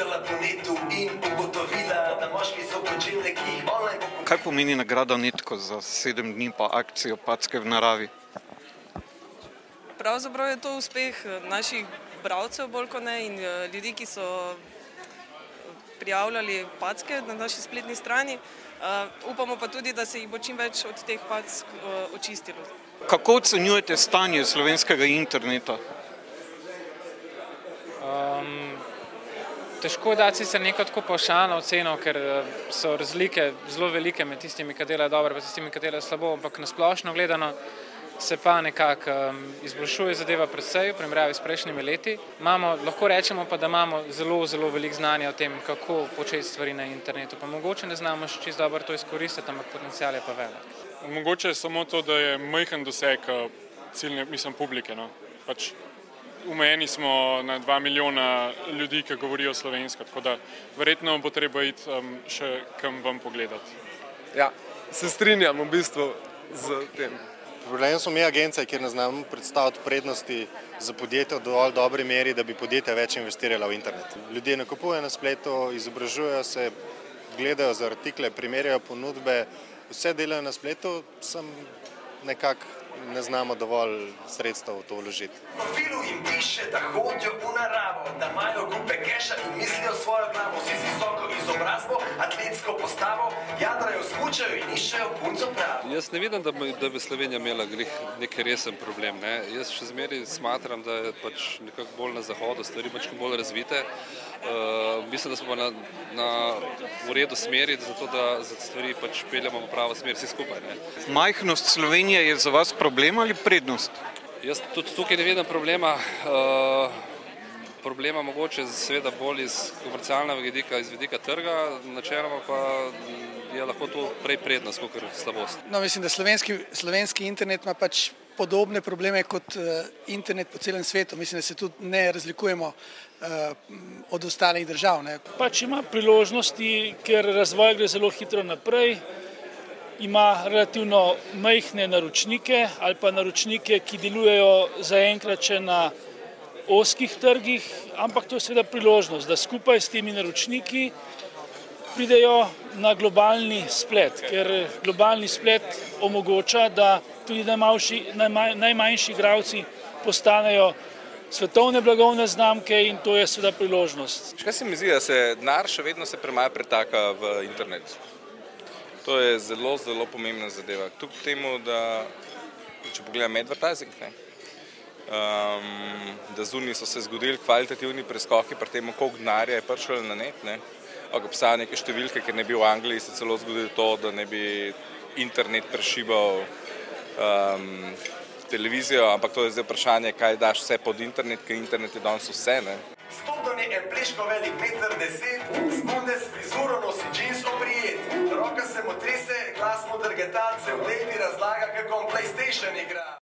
pobrskala po netu in ugotovila, da moški so počeli, ki jih online... Kaj pomeni nagrada Netko za 7 dni pa akcijo Packe v naravi? Pravzaprav je to uspeh naših bralcev bolj kot ne in ljudi, ki so prijavljali packe na naši spletni strani. Upamo pa tudi, da se jih bo čim več od teh pack očistilo. Kako ocenjujete stanje slovenskega interneta? Težko je dati sicer neko tako pavšalno oceno, ker so razlike zelo velike med tistimi, ki delajo dobro, pa tistimi, ki delajo slabo, ampak na splošno gledano se pa nekako izboljšuje zadeva precej v primerjavi s prejšnjimi leti. Lahko rečemo pa, da imamo zelo veliko znanja o tem, kako početi stvari na internetu. Pa mogoče ne znamo še čisto dobro to izkoristiti, ampak potencial je pa velik. Mogoče je samo to, da je majhen doseg ciljne, publike. Omejeni smo na 2 milijona ljudi, ki govorijo slovensko, tako da verjetno bo treba iti še kam vam pogledati. Ja, se strinjam v bistvu z tem. Problem smo mi agencija, kjer ne znamo predstaviti prednosti za podjetja v dovolj dobri meri, da bi podjetja več investirala v internet. Ljudje nakupujejo na spletu, izobražujejo se, gledajo za artikle, primerjajo ponudbe, vse delajo na spletu, nekako ne znamo dovolj sredstev v to vložiti. V profilu jim piše, da hodijo v naravo, da imajo kupe keša in mislijo svojo glavo, si z visoko izobrazbo, atletsko postavo, jadrajo, smučajo in iščejo punco pravo. Jaz ne vidim, da bi Slovenija imela nek resen problem. Jaz še zmeraj smatram, da je nekako bolj na zahodu stvari bolj razvite. Mislim, da smo v redu smeri, zato da stvari peljamo v pravo smer vsi skupaj. Majhnost Slovenije je za vas problem ali prednost? Jaz tudi tukaj ne vidim problema. Problema mogoče seveda bolj iz komercialnega vidika, iz vidika trga, načeloma pa je lahko to prej prednost, kot slabost. Mislim, da slovenski internet ima podobne probleme kot internet po celem svetu. Mislim, da se tudi ne razlikujemo od ostalih držav. Ima priložnosti, ker razvoj gre zelo hitro naprej. Ima relativno majhne naročnike ali pa naročnike, ki delujejo zaenkrat še na ozkih trgih, ampak to je seveda priložnost, da skupaj s temi naročniki pridejo na globalni splet, ker globalni splet omogoča, da tudi najmanjši igralci postanejo svetovne blagovne znamke in to je seveda priložnost. Kaj se mi zdi, da se denar še vedno premalo pretaka v internet? To je zelo pomembna zadeva. Kljub temu, da če pogledam advertising, da zunaj so se zgodili kvalitativni preskoki pri tem, koliko denarja je prišlo na net. Obstajajo neke številke, ker ne bi v Angliji se celo zgodilo to, da ne bi internet prešibal televizijo, ampak to je zdaj vprašanje, kaj daš vse pod internet, ker internet je danes vse. Stopdani en pleško velik 1,10 m, spodne s frizuro nosi džins oprijet. Roka se mu trese, glas mu drgeta, se v leti razlaga, kako on PlayStation igra.